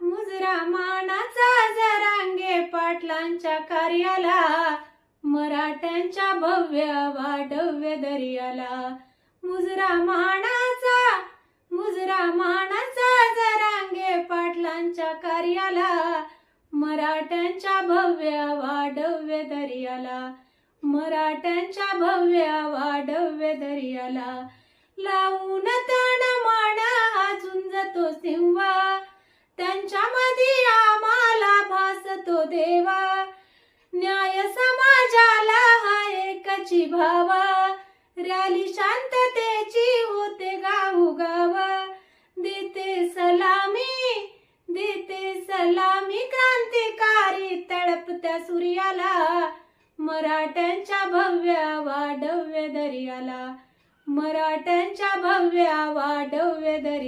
मुजरा मानाचा जरांगे पाटलांच्या कार्याला, मराठ्यांच्या भव्य वाढव्य दर्याला. मुजरा मानाचा जरांगे पाटलांच्या कार्याला, मराठ्यांच्या भव्य वाढव्य दर्याला. मराठ्यांच्या भव्य वाढव्य दर्याला. लावून तण माना झुंजतो सिंवा, त्यांच्यामध्ये आम्हाला भासतो देवा. न्याय समाजाला हा एकची भावा, रॅली शांततेची होते गावोगावा. देते सलामी क्रांतिकारी तळपत्या सूर्याला, मराठ्यांच्या भव्य वाढव्य दर्याला. मराठ्यांच्या भव्य वाढव्य दर्याला.